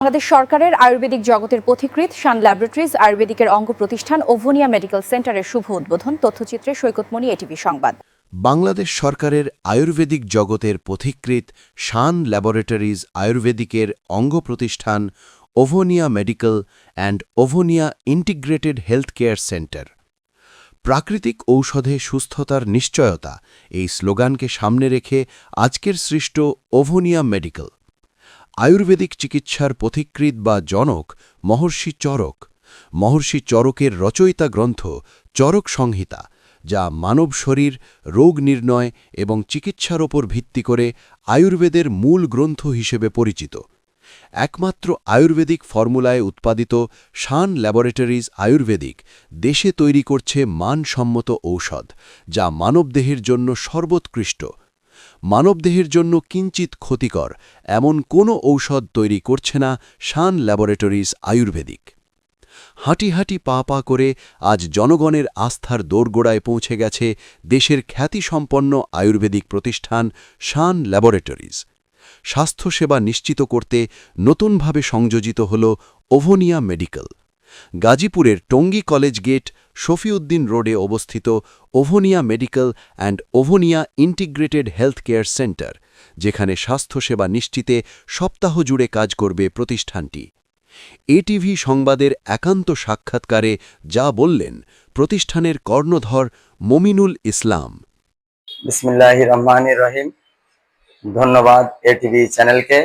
বাংলাদেশ সরকারের আয়ুর্বেদিক জগতের পথিকৃৎ শান ল্যাবরেটরিজ আয়ুর্বেদিকের অঙ্গ প্রতিষ্ঠান ওভোনিয়া মেডিকেল সেন্টারের শুভ উদ্বোধন। তথ্যচিত্রে সৈকত মনি, এটিভি সংবাদ। বাংলাদেশ সরকারের আয়ুর্বেদিক জগতের পথিকৃৎ শান ল্যাবরেটরিজ আয়ুর্বেদিকের অঙ্গ প্রতিষ্ঠান ওভোনিয়া মেডিকেল অ্যান্ড ওভোনিয়া ইন্টিগ্রেটেড হেলথ কেয়ার সেন্টার। প্রাকৃতিক ঔষধে সুস্থতার নিশ্চয়তা, এই স্লোগানকে সামনে রেখে আজকের সৃষ্ট ওভোনিয়া মেডিকেল। আয়ুর্বেদিক চিকিৎসার পথিকৃৎ বা জনক মহর্ষি চরকের রচয়িতা গ্রন্থ চরক সংহিতা, যা মানব শরীর, রোগ নির্ণয় এবং চিকিৎসার ওপর ভিত্তি করে আয়ুর্বেদের মূল গ্রন্থ হিসেবে পরিচিত। একমাত্র আয়ুর্বেদিক ফর্মুলায় উৎপাদিত শান ল্যাবরেটরিজ আয়ুর্বেদিক দেশে তৈরি করছে মানসম্মত ঔষধ, যা মানবদেহের জন্য সর্বোৎকৃষ্ট। মানবদেহের জন্য কিঞ্চিত ক্ষতিকর এমন কোনো ঔষধ তৈরি করছে না শান ল্যাবরেটরিজ আয়ুর্বেদিক। হাঁটি হাঁটি পা পা করে আজ জনগণের আস্থার দোরগোড়ায় পৌঁছে গেছে দেশের খ্যাতিসম্পন্ন আয়ুর্বেদিক প্রতিষ্ঠান শান ল্যাবরেটরিজ। স্বাস্থ্যসেবা নিশ্চিত করতে নতুনভাবে সংযোজিত হল ওভোনিয়া মেডিকেল। গাজীপুরের টঙ্গী কলেজ গেট, শফিউদ্দিন রোডে অবস্থিত ওভোনিয়া মেডিকেল অ্যান্ড ওভোনিয়া ইন্টিগ্রেটেড হেলথ কেয়ার সেন্টার, যেখানে স্বাস্থ্যসেবা নিশ্চিতে সপ্তাহ জুড়ে কাজ করবে প্রতিষ্ঠানটি। এটিভি সংবাদের একান্ত সাক্ষাৎকারে যা বললেন প্রতিষ্ঠানের কর্ণধর মমিনুল ইসলাম। বিসমিল্লাহির রহমানির রহিম। ধন্যবাদ এটিভি চ্যানেলকে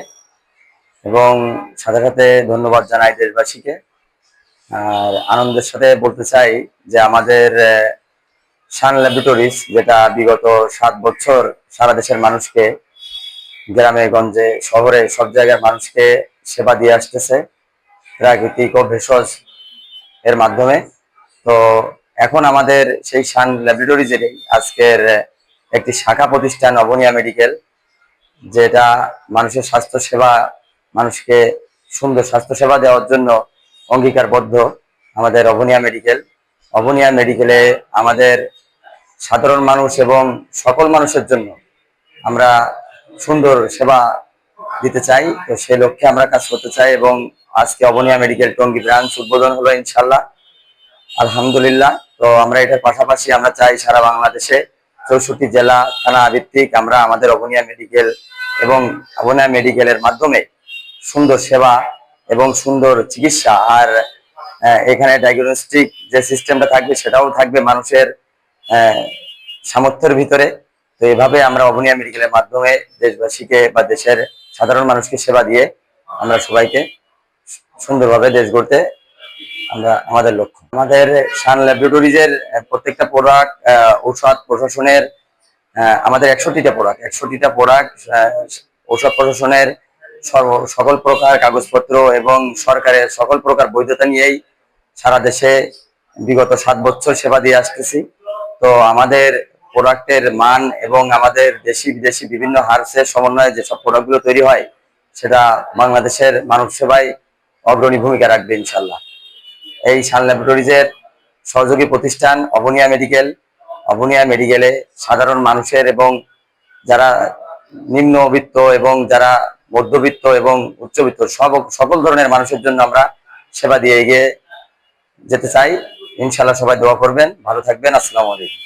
এবং সাথে সাথে ধন্যবাদ জানাই দেশবাসীকে। আর আনন্দের সাথে বলতে চাই যে আমাদের শান ল্যাবরেটরিজ, যেটা বিগত 7 বছর সারা দেশের মানুষকে, গ্রামে গঞ্জে শহরে সব জায়গার মানুষকে সেবা দিয়ে আসতেছে প্রাকৃতিক ও ভেষজ এর মাধ্যমে। তো এখন আমাদের সেই শান ল্যাবরেটরিজের আজকের একটি শাখা প্রতিষ্ঠান ওভোনিয়া মেডিকেল, যেটা মানুষের স্বাস্থ্য সেবা, মানুষকে সুন্দর স্বাস্থ্য সেবা দেওয়ার জন্য অঙ্গীকারবদ্ধ। আমাদের ওভোনিয়া মেডিকেলে আমাদের সাধারণ মানুষ এবং সকল মানুষের জন্য আমরা সুন্দর সেবা দিতে চাই। তো সেই লক্ষ্যে আমরা কাজ করতে চাই এবং আজকে ওভোনিয়া মেডিকেল টঙ্গী ব্রাঞ্চ উদ্বোধন হলো ইনশাল্লাহ, আলহামদুলিল্লাহ। তো আমরা এটার পাশাপাশি আমরা চাই সারা বাংলাদেশে 64 জেলা থানা ভিত্তিক আমরা আমাদের ওভোনিয়া মেডিকেল এবং ওভোনিয়া মেডিকেলের মাধ্যমে সুন্দর সেবা এবং সুন্দর চিকিৎসা, আর এখানে ডায়াগনস্টিক যে সিস্টেমটা থাকবে সেটাও থাকবে মানুষের সামর্থ্যের ভিতরে। তো এভাবে আমরা ওভোনিয়া মেডিকেলের মাধ্যমে দেশবাসীকে বা দেশের সাধারণ মানুষকে সেবা দিয়ে আমরা সবাইকে সুন্দরভাবে দেশ গড়তে আমরা আমাদের লক্ষ্য। আমাদের শান ল্যাবরেটরিজের প্রত্যেকটা প্রোডাক্ট, ঔষধ প্রশাসনের আমাদের 61টা প্রোডাক্ট ঔষধ প্রশাসনের সকল প্রকার কাগজপত্র এবং সরকারের সকল প্রকার বৈধতা নিয়েই সারা দেশে বিগত 7 বছর সেবা দিয়ে আসতেছি। তো আমাদের প্রোডাক্টের মান এবং আমাদের দেশি বিদেশি বিভিন্ন হার্বসের সমন্বয়ে যেসব প্রোডাক্টগুলো তৈরি হয়, সেটা বাংলাদেশের মানব সেবায় অগ্রণী ভূমিকা রাখবে ইনশাল্লাহ। এই শান ল্যাবরেটরিজের সহযোগী প্রতিষ্ঠান ওভোনিয়া মেডিকেলে সাধারণ মানুষের এবং যারা নিম্নবিত্ত এবং যারা মধ্যবিত্ত এবং উচ্চবিত্ত সকল ধরনের মানুষের জন্য আমরা সেবা দিয়ে এগিয়ে যেতে চাই। ইনশাল্লাহ সবাই দোয়া করবেন, ভালো থাকবেন। আসসালামু আলাইকুম।